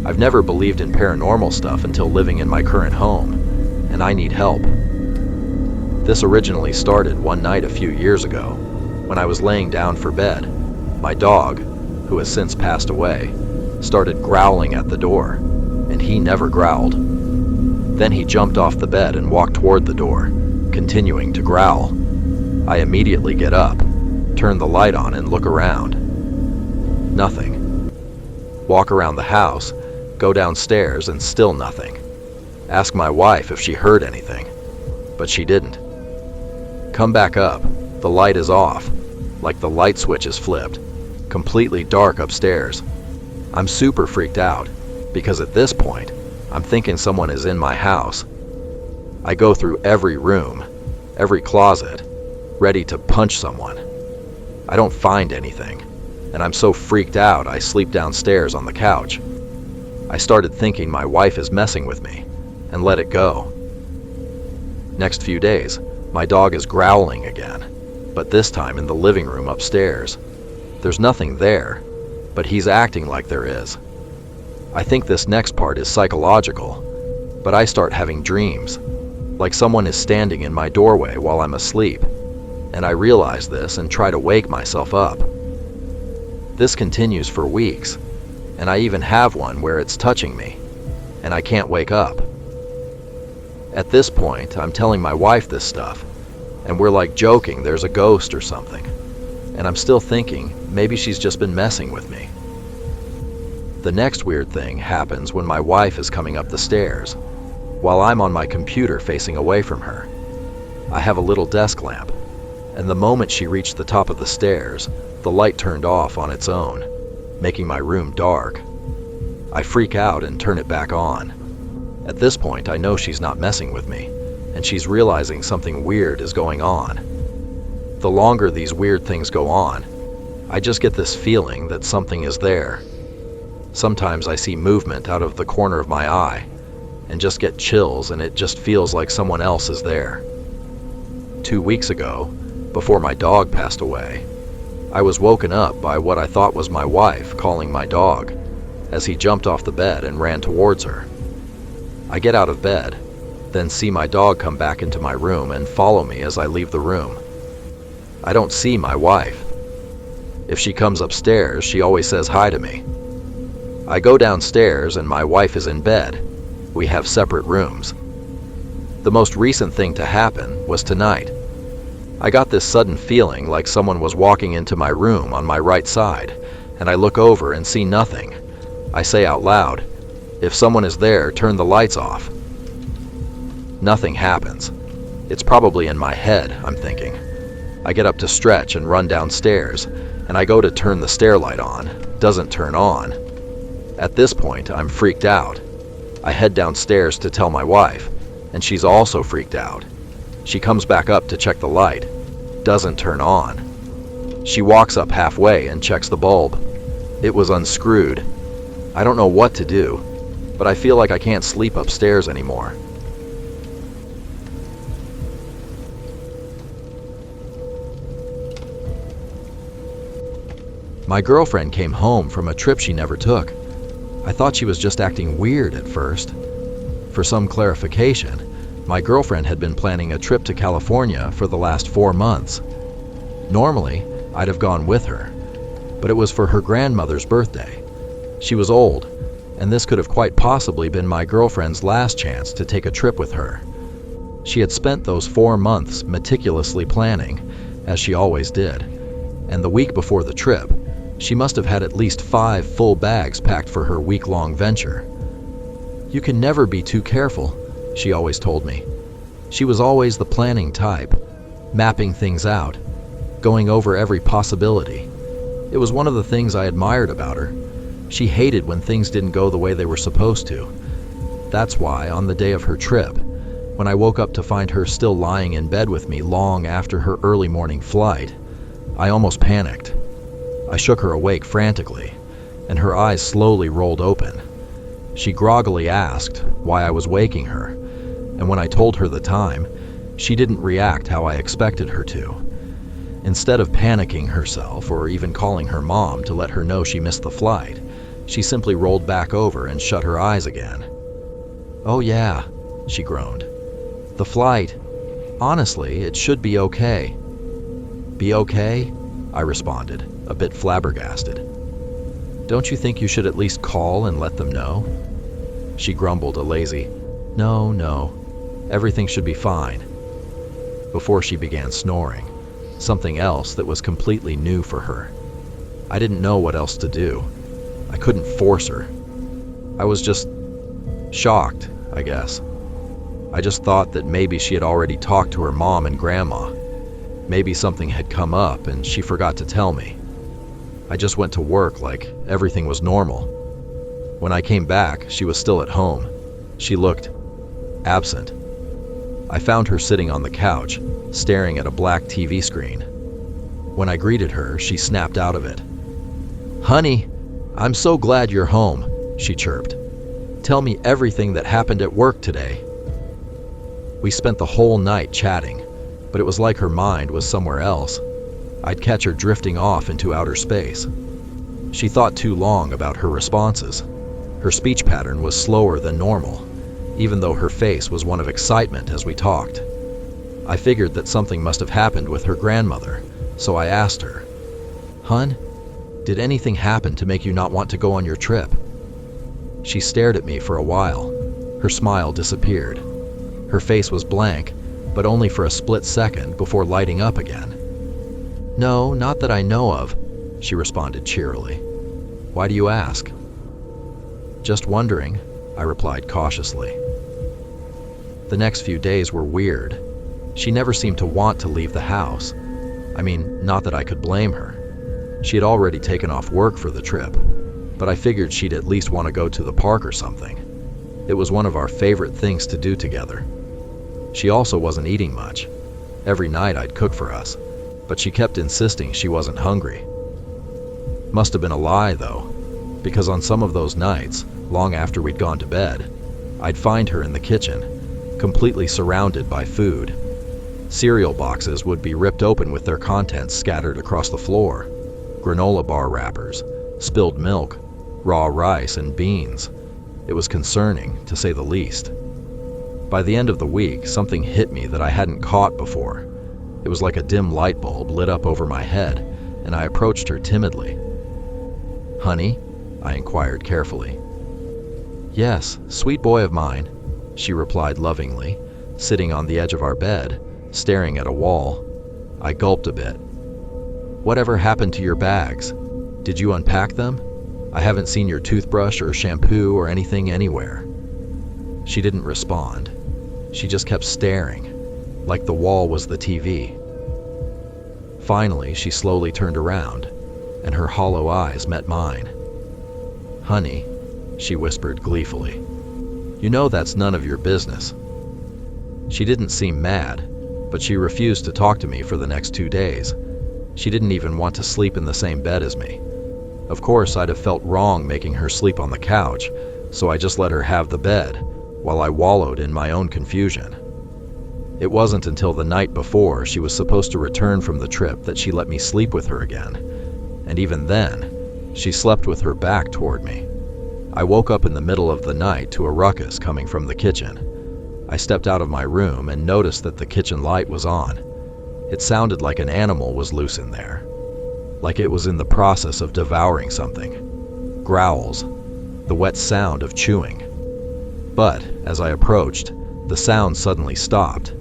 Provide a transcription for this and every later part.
I've never believed in paranormal stuff until living in my current home, and I need help. This originally started one night a few years ago, when I was laying down for bed. My dog, who has since passed away, started growling at the door, and he never growled. Then he jumped off the bed and walked toward the door, continuing to growl. I immediately get up, turn the light on and look around. Nothing. Walk around the house, go downstairs, and still nothing. Ask my wife if she heard anything, but she didn't. Come back up, the light is off, like the light switch is flipped, completely dark upstairs. I'm super freaked out, because at this point, I'm thinking someone is in my house. I go through every room, every closet, ready to punch someone. I don't find anything, and I'm so freaked out I sleep downstairs on the couch. I started thinking my wife is messing with me, and let it go. Next few days, my dog is growling again, but this time in the living room upstairs. There's nothing there, but he's acting like there is. I think this next part is psychological, but I start having dreams, like someone is standing in my doorway while I'm asleep, and I realize this and try to wake myself up. This continues for weeks, and I even have one where it's touching me, and I can't wake up. At this point, I'm telling my wife this stuff, and we're like joking there's a ghost or something, and I'm still thinking maybe she's just been messing with me. The next weird thing happens when my wife is coming up the stairs, while I'm on my computer facing away from her. I have a little desk lamp, and the moment she reached the top of the stairs, the light turned off on its own, making my room dark. I freak out and turn it back on. At this point, I know she's not messing with me, and she's realizing something weird is going on. The longer these weird things go on, I just get this feeling that something is there. Sometimes I see movement out of the corner of my eye, and just get chills, and it just feels like someone else is there. 2 weeks ago, before my dog passed away, I was woken up by what I thought was my wife calling my dog, as he jumped off the bed and ran towards her. I get out of bed, then see my dog come back into my room and follow me as I leave the room. I don't see my wife. If she comes upstairs, she always says hi to me. I go downstairs and my wife is in bed. We have separate rooms. The most recent thing to happen was tonight. I got this sudden feeling like someone was walking into my room on my right side, and I look over and see nothing. I say out loud, "If someone is there, turn the lights off." Nothing happens. It's probably in my head, I'm thinking. I get up to stretch and run downstairs, and I go to turn the stair light on. Doesn't turn on. At this point, I'm freaked out. I head downstairs to tell my wife, and she's also freaked out. She comes back up to check the light. Doesn't turn on. She walks up halfway and checks the bulb. It was unscrewed. I don't know what to do, but I feel like I can't sleep upstairs anymore. My girlfriend came home from a trip she never took. I thought she was just acting weird at first. For some clarification, my girlfriend had been planning a trip to California for the last 4 months. Normally, I'd have gone with her, but it was for her grandmother's birthday. She was old, and this could have quite possibly been my girlfriend's last chance to take a trip with her. She had spent those 4 months meticulously planning, as she always did, and the week before the trip, she must have had at least 5 full bags packed for her week-long venture. "You can never be too careful," she always told me. She was always the planning type, mapping things out, going over every possibility. It was one of the things I admired about her. She hated when things didn't go the way they were supposed to. That's why, on the day of her trip, when I woke up to find her still lying in bed with me long after her early morning flight, I almost panicked. I shook her awake frantically, and her eyes slowly rolled open. She groggily asked why I was waking her, and when I told her the time, she didn't react how I expected her to. Instead of panicking herself or even calling her mom to let her know she missed the flight, She simply rolled back over and shut her eyes again. "Oh yeah," she groaned. "The flight. Honestly, it should be okay." "Be okay?" I responded, a bit flabbergasted. "Don't you think you should at least call and let them know?" She grumbled a lazy, No, everything should be fine," before she began snoring, something else that was completely new for her. I didn't know what else to do. I couldn't force her. I was just shocked, I guess. I just thought that maybe she had already talked to her mom and grandma. Maybe something had come up and she forgot to tell me. I just went to work like everything was normal. When I came back, she was still at home. She looked absent. I found her sitting on the couch, staring at a black TV screen. When I greeted her, she snapped out of it. "Honey, I'm so glad you're home," she chirped. "Tell me everything that happened at work today." We spent the whole night chatting, but it was like her mind was somewhere else. I'd catch her drifting off into outer space. She thought too long about her responses. Her speech pattern was slower than normal, even though her face was one of excitement as we talked. I figured that something must have happened with her grandmother, so I asked her, "Hun, did anything happen to make you not want to go on your trip?" She stared at me for a while. Her smile disappeared. Her face was blank, but only for a split second before lighting up again. "No, not that I know of," she responded cheerily. "Why do you ask?" "Just wondering," I replied cautiously. The next few days were weird. She never seemed to want to leave the house. I mean, not that I could blame her. She had already taken off work for the trip, but I figured she'd at least want to go to the park or something. It was one of our favorite things to do together. She also wasn't eating much. Every night I'd cook for us, but she kept insisting she wasn't hungry. Must have been a lie, though, because on some of those nights, long after we'd gone to bed, I'd find her in the kitchen, completely surrounded by food. Cereal boxes would be ripped open with their contents scattered across the floor. Granola bar wrappers, spilled milk, raw rice, and beans. It was concerning, to say the least. By the end of the week, something hit me that I hadn't caught before. It was like a dim light bulb lit up over my head, and I approached her timidly. "Honey?" I inquired carefully. "Yes, sweet boy of mine," she replied lovingly, sitting on the edge of our bed, staring at a wall. I gulped a bit. "Whatever happened to your bags? Did you unpack them? I haven't seen your toothbrush or shampoo or anything anywhere." She didn't respond. She just kept staring, like the wall was the TV. Finally, she slowly turned around, and her hollow eyes met mine. "Honey," she whispered gleefully, "you know that's none of your business." She didn't seem mad, but she refused to talk to me for the next 2 days. She didn't even want to sleep in the same bed as me. Of course, I'd have felt wrong making her sleep on the couch, so I just let her have the bed, while I wallowed in my own confusion. It wasn't until the night before she was supposed to return from the trip that she let me sleep with her again, and even then, she slept with her back toward me. I woke up in the middle of the night to a ruckus coming from the kitchen. I stepped out of my room and noticed that the kitchen light was on. It sounded like an animal was loose in there, like it was in the process of devouring something. Growls, the wet sound of chewing. But as I approached, the sound suddenly stopped.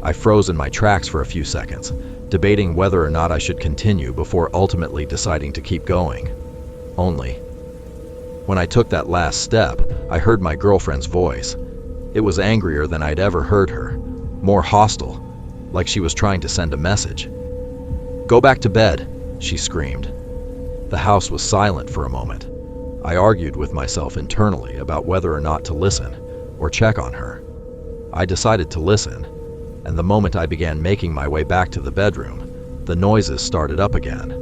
I froze in my tracks for a few seconds, debating whether or not I should continue before ultimately deciding to keep going. Only, when I took that last step, I heard my girlfriend's voice. It was angrier than I'd ever heard her, more hostile, like she was trying to send a message. "Go back to bed," she screamed. The house was silent for a moment. I argued with myself internally about whether or not to listen or check on her. I decided to listen, and the moment I began making my way back to the bedroom, the noises started up again.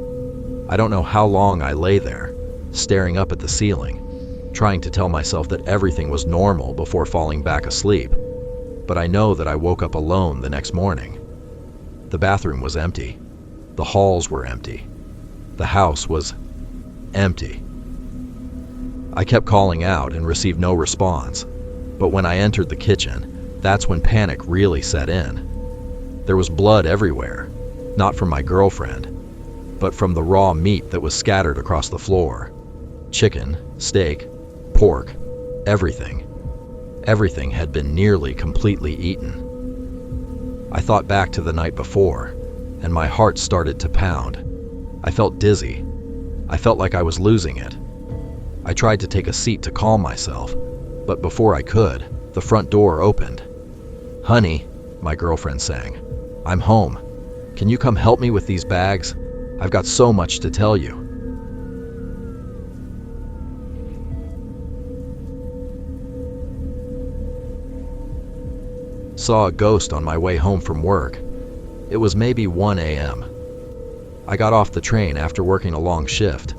I don't know how long I lay there, staring up at the ceiling, trying to tell myself that everything was normal before falling back asleep. But I know that I woke up alone the next morning. The bathroom was empty. The halls were empty. The house was empty. I kept calling out and received no response, but when I entered the kitchen, that's when panic really set in. There was blood everywhere, not from my girlfriend, but from the raw meat that was scattered across the floor. Chicken, steak, pork, everything. Everything had been nearly completely eaten. I thought back to the night before, and my heart started to pound. I felt dizzy. I felt like I was losing it. I tried to take a seat to calm myself, but before I could, the front door opened. "Honey," my girlfriend sang, "I'm home. Can you come help me with these bags? I've got so much to tell you." Saw a ghost on my way home from work. It was maybe 1 a.m. I got off the train after working a long shift.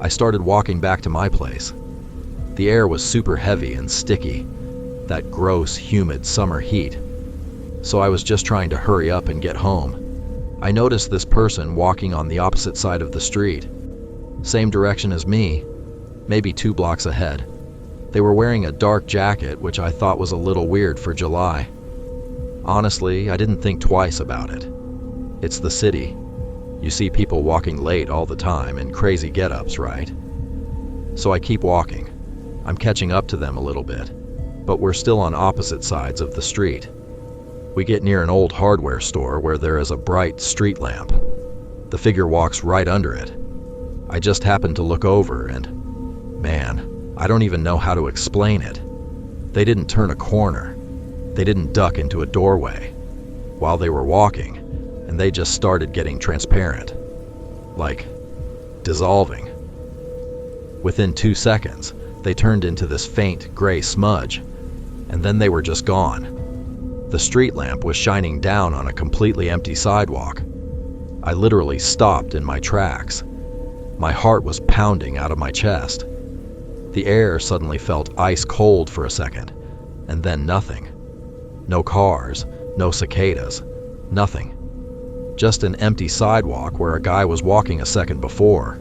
I started walking back to my place. The air was super heavy and sticky, that gross, humid summer heat. So I was just trying to hurry up and get home. I noticed this person walking on the opposite side of the street. Same direction as me, maybe 2 blocks ahead. They were wearing a dark jacket, which I thought was a little weird for July. Honestly, I didn't think twice about it. It's the city. You see people walking late all the time in crazy get-ups, right? So I keep walking. I'm catching up to them a little bit, but we're still on opposite sides of the street. We get near an old hardware store where there is a bright street lamp. The figure walks right under it. I just happened to look over and, man, I don't even know how to explain it. They didn't turn a corner. They didn't duck into a doorway while they were walking, and they just started getting transparent. Like, dissolving. Within 2 seconds, they turned into this faint gray smudge, and then they were just gone. The street lamp was shining down on a completely empty sidewalk. I literally stopped in my tracks. My heart was pounding out of my chest. The air suddenly felt ice cold for a second, and then nothing. No cars, no cicadas, nothing. Just an empty sidewalk where a guy was walking a second before.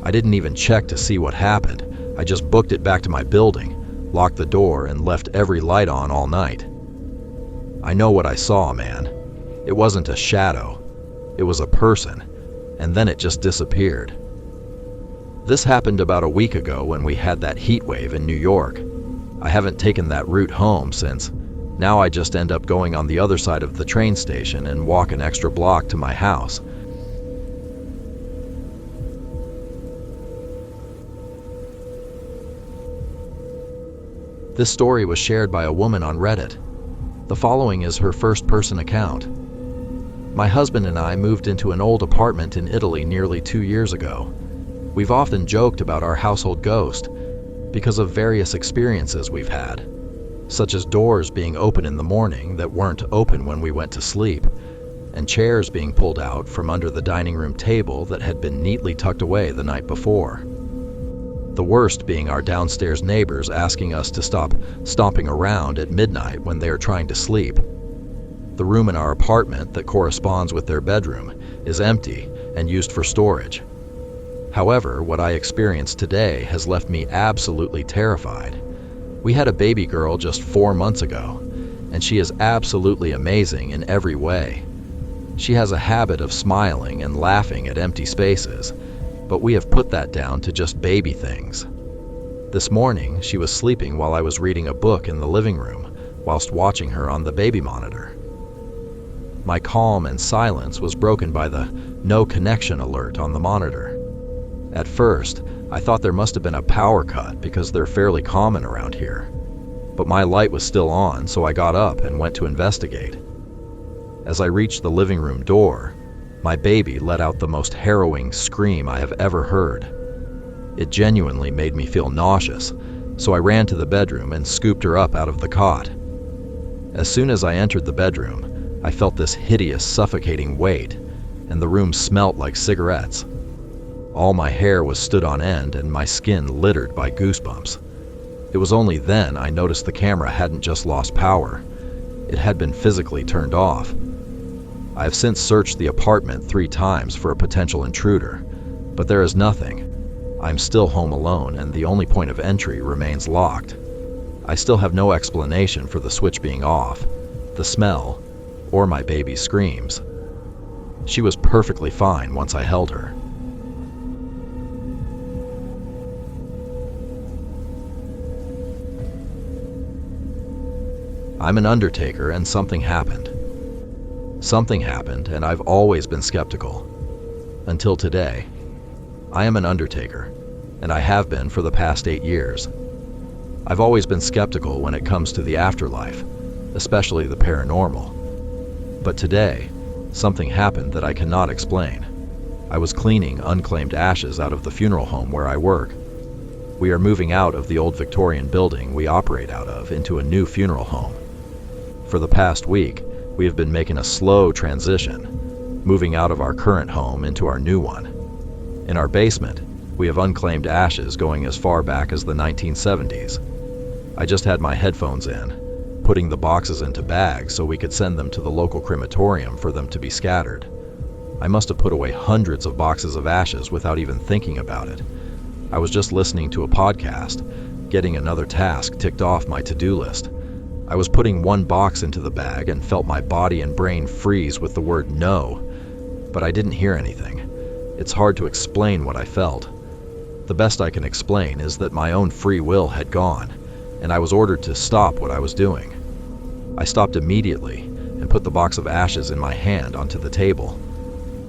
I didn't even check to see what happened. I just booked it back to my building, locked the door, and left every light on all night. I know what I saw, man. It wasn't a shadow. It was a person, and then it just disappeared. This happened about a week ago when we had that heat wave in New York. I haven't taken that route home since. Now I just end up going on the other side of the train station and walk an extra block to my house. This story was shared by a woman on Reddit. The following is her first-person account. My husband and I moved into an old apartment in Italy nearly 2 years ago. We've often joked about our household ghost because of various experiences we've had, such as doors being open in the morning that weren't open when we went to sleep, and chairs being pulled out from under the dining room table that had been neatly tucked away the night before. The worst being our downstairs neighbors asking us to stop stomping around at midnight when they are trying to sleep. The room in our apartment that corresponds with their bedroom is empty and used for storage. However, what I experienced today has left me absolutely terrified. We had a baby girl just 4 months ago, and she is absolutely amazing in every way. She has a habit of smiling and laughing at empty spaces, but we have put that down to just baby things. This morning, she was sleeping while I was reading a book in the living room, whilst watching her on the baby monitor. My calm and silence was broken by the no connection alert on the monitor. At first, I thought there must have been a power cut because they're fairly common around here. But my light was still on, so I got up and went to investigate. As I reached the living room door, my baby let out the most harrowing scream I have ever heard. It genuinely made me feel nauseous, so I ran to the bedroom and scooped her up out of the cot. As soon as I entered the bedroom, I felt this hideous, suffocating weight, and the room smelt like cigarettes. All my hair was stood on end and my skin littered by goosebumps. It was only then I noticed the camera hadn't just lost power. It had been physically turned off. I have since searched the apartment 3 times for a potential intruder, but there is nothing. I'm still home alone, and the only point of entry remains locked. I still have no explanation for the switch being off, the smell, or my baby's screams. She was perfectly fine once I held her. I'm an undertaker, and something happened. Something happened, and I've always been skeptical. Until today. I am an undertaker, and I have been for the past 8 years. I've always been skeptical when it comes to the afterlife, especially the paranormal. But today, something happened that I cannot explain. I was cleaning unclaimed ashes out of the funeral home where I work. We are moving out of the old Victorian building we operate out of into a new funeral home. For the past week, we have been making a slow transition, moving out of our current home into our new one. In our basement, we have unclaimed ashes going as far back as the 1970s. I just had my headphones in, putting the boxes into bags so we could send them to the local crematorium for them to be scattered. I must have put away hundreds of boxes of ashes without even thinking about it. I was just listening to a podcast, getting another task ticked off my to-do list. I was putting one box into the bag and felt my body and brain freeze with the word no, but I didn't hear anything. It's hard to explain what I felt. The best I can explain is that my own free will had gone, and I was ordered to stop what I was doing. I stopped immediately and put the box of ashes in my hand onto the table.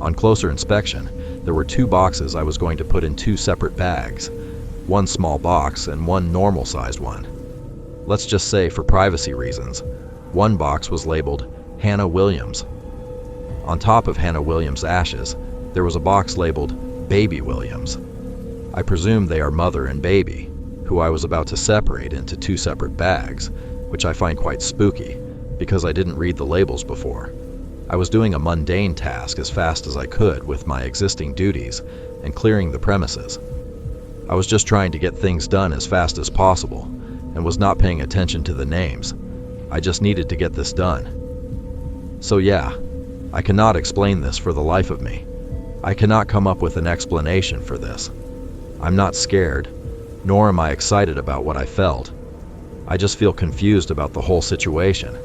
On closer inspection, there were 2 boxes I was going to put in 2 separate bags, one small box and one normal-sized one. Let's just say, for privacy reasons, one box was labeled Hannah Williams. On top of Hannah Williams' ashes, there was a box labeled Baby Williams. I presume they are mother and baby, who I was about to separate into 2 separate bags, which I find quite spooky, because I didn't read the labels before. I was doing a mundane task as fast as I could with my existing duties and clearing the premises. I was just trying to get things done as fast as possible, and was not paying attention to the names. I just needed to get this done. So yeah, I cannot explain this for the life of me. I cannot come up with an explanation for this. I'm not scared, nor am I excited about what I felt. I just feel confused about the whole situation.